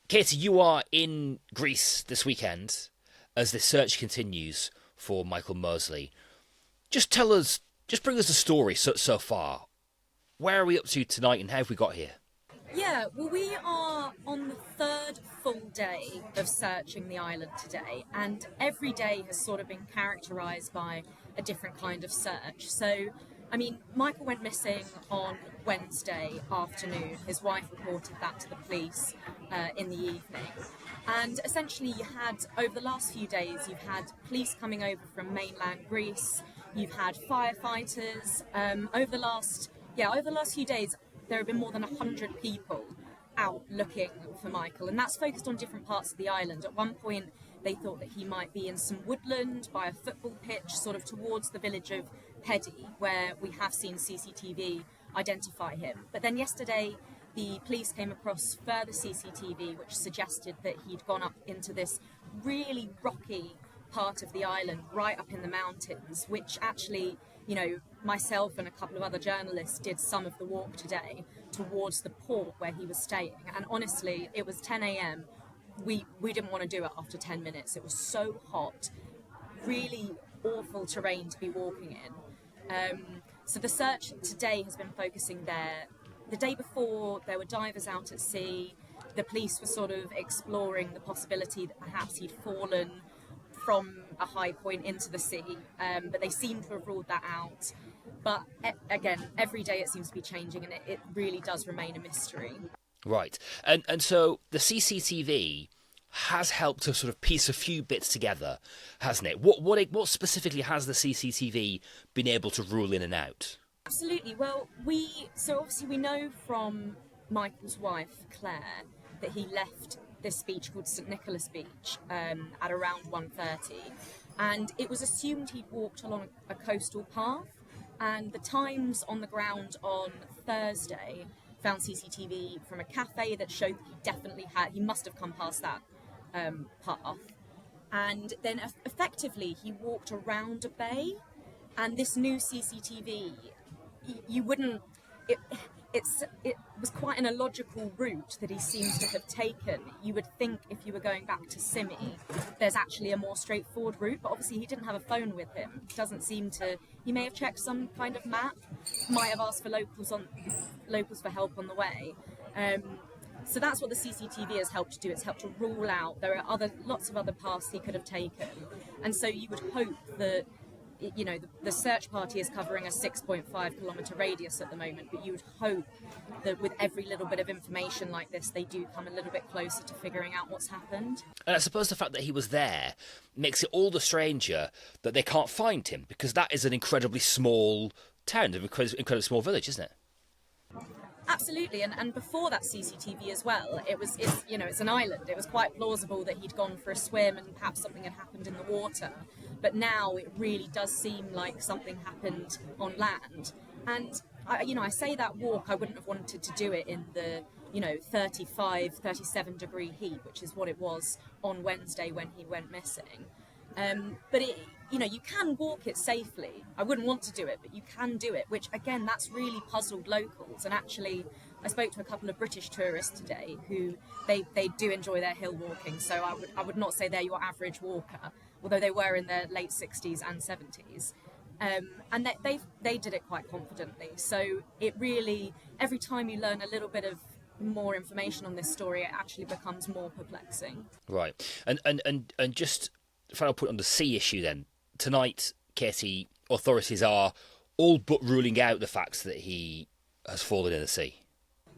Katie, you are in Greece this weekend as the search continues for Michael Mosley. Just tell us, just bring us the story so far. Where are we up to tonight and how have we got here? Yeah, well, we are on the third full day of searching the island today, and every day has sort of been characterised by a different kind of search. So, I mean, Michael went missing on Wednesday afternoon. His wife reported that to the police in the evening. And essentially, over the last few days, you've had police coming over from mainland Greece, you've had firefighters. Over the last few days, there have been more than 100 people out looking for Michael, and that's focused on different parts of the island. At one point, they thought that he might be in some woodland by a football pitch, sort of towards the village of Pedy, where we have seen CCTV identify him. But then yesterday, the police came across further CCTV, which suggested that he'd gone up into this really rocky part of the island, right up in the mountains, which actually, myself and a couple of other journalists did some of the walk today towards the port where he was staying. And honestly, it was 10 a.m. We didn't want to do it after 10 minutes. It was so hot, really awful terrain to be walking in. So the search today has been focusing there. The day before, there were divers out at sea. The police were sort of exploring the possibility that perhaps he'd fallen from a high point into the sea, but they seem to have ruled that out. But again, every day it seems to be changing, and it really does remain a mystery. Right. And so the CCTV has helped to sort of piece a few bits together, hasn't it? What specifically has the CCTV been able to rule in and out? Absolutely. Well, obviously we know from Michael's wife, Claire, that he left this beach called St Nicholas Beach at around 1:30, and it was assumed he'd walked along a coastal path. And the Times on the ground on Thursday found CCTV from a cafe that showed that he must have come past that path. And then effectively he walked around a bay, and this new CCTV, it was quite an illogical route that he seems to have taken. You would think if you were going back to Simi, there's actually a more straightforward route, but obviously he didn't have a phone with him. He may have checked some kind of map, might have asked for locals for help on the way. So that's what the CCTV has helped to do. It's helped to rule out. There are lots of other paths he could have taken. And so you would hope that the search party is covering a 6.5 kilometre radius at the moment, but you would hope that with every little bit of information like this, they do come a little bit closer to figuring out what's happened. And I suppose the fact that he was there makes it all the stranger that they can't find him, because that is an incredibly small town, an incredibly small village, isn't it? Absolutely, and before that CCTV as well, it's an island. It was quite plausible that he'd gone for a swim and perhaps something had happened in the water. But now it really does seem like something happened on land. And I say that walk, I wouldn't have wanted to do it in the 35, 37 degree heat, which is what it was on Wednesday when he went missing. But you can walk it safely. I wouldn't want to do it, but you can do it, which again, that's really puzzled locals. And actually, I spoke to a couple of British tourists today who they do enjoy their hill walking. So I would not say they're your average walker, although they were in their late 60s and 70s. And they did it quite confidently. So it really, every time you learn a little bit of more information on this story, it actually becomes more perplexing. Right. And just final point on the sea issue then. Tonight, Katie, authorities are all but ruling out the fact that he has fallen in the sea.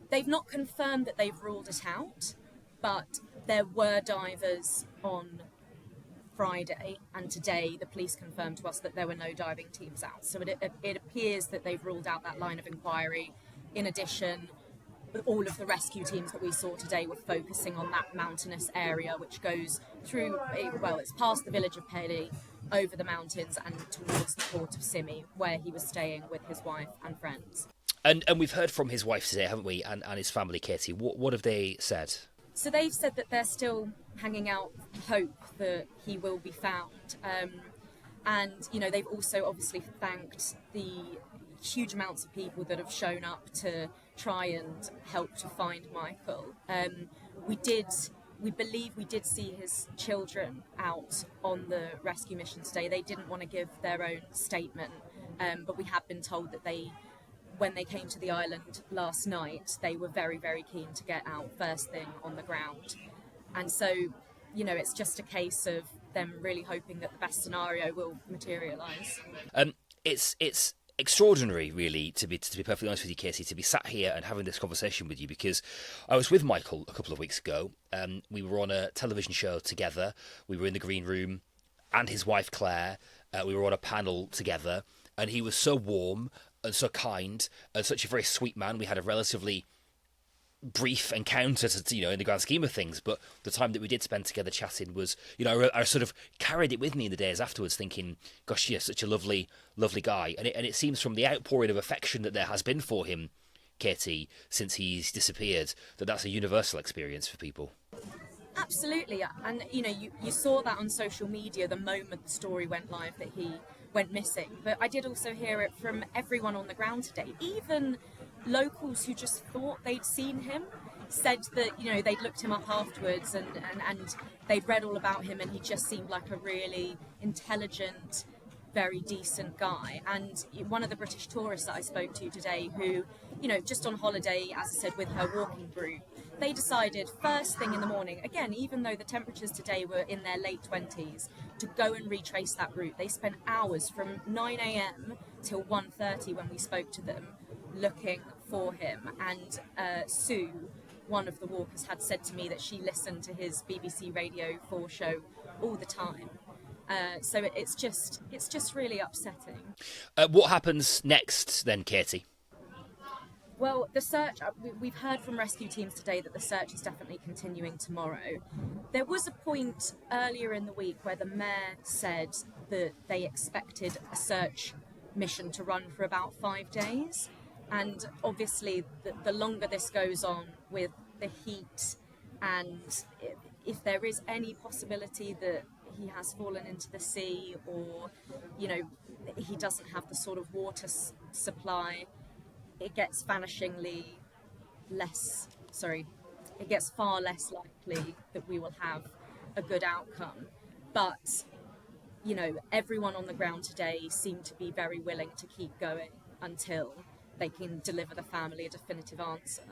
They've not confirmed that they've ruled it out, but there were divers on Friday, and today the police confirmed to us that there were no diving teams out. So it appears that they've ruled out that line of inquiry. In addition, all of the rescue teams that we saw today were focusing on that mountainous area, which goes through, it's past the village of Pedy, over the mountains and towards the port of Simi, where he was staying with his wife and friends. And we've heard from his wife today, haven't we, and his family, Katie. What have they said? So they've said that they're still hanging out hope that he will be found. And, they've also obviously thanked the huge amounts of people that have shown up to try and help to find Michael. We did we believe we did see his children out on the rescue mission today. They didn't want to give their own statement, but we have been told that when they came to the island last night, they were very, very keen to get out first thing on the ground. And so, it's just a case of them really hoping that the best scenario will materialise. It's extraordinary, really, to be perfectly honest with you, Katie, to be sat here and having this conversation with you, because I was with Michael a couple of weeks ago. We were on a television show together. We were in the green room, and his wife Claire. We were on a panel together, and he was so warm and so kind and such a very sweet man. We had a relatively brief encounter, in the grand scheme of things, but the time that we did spend together chatting was, I sort of carried it with me in the days afterwards, thinking, gosh, yeah, such a lovely, lovely guy. And it seems from the outpouring of affection that there has been for him, Katie, since he's disappeared, that's a universal experience for people. Absolutely, and you saw that on social media the moment the story went live that he went missing. But I did also hear it from everyone on the ground today, even locals who just thought they'd seen him said that they'd looked him up afterwards and they'd read all about him, and he just seemed like a really intelligent, very decent guy. And one of the British tourists that I spoke to today, who just on holiday, as I said, with her walking group, they decided first thing in the morning, again, even though the temperatures today were in their late 20s, to go and retrace that route. They spent hours from 9 a.m. till 1:30 when we spoke to them, looking for him. And Sue, one of the walkers, had said to me that she listened to his BBC Radio 4 show all the time. So it's just really upsetting. What happens next then, Katie? Well, the search, we've heard from rescue teams today that the search is definitely continuing tomorrow. There was a point earlier in the week where the mayor said that they expected a search mission to run for about 5 days. And obviously, the longer this goes on with the heat, and if there is any possibility that he has fallen into the sea, or, he doesn't have the sort of water supply, it gets far less likely that we will have a good outcome. But, everyone on the ground today seemed to be very willing to keep going until they can deliver the family a definitive answer.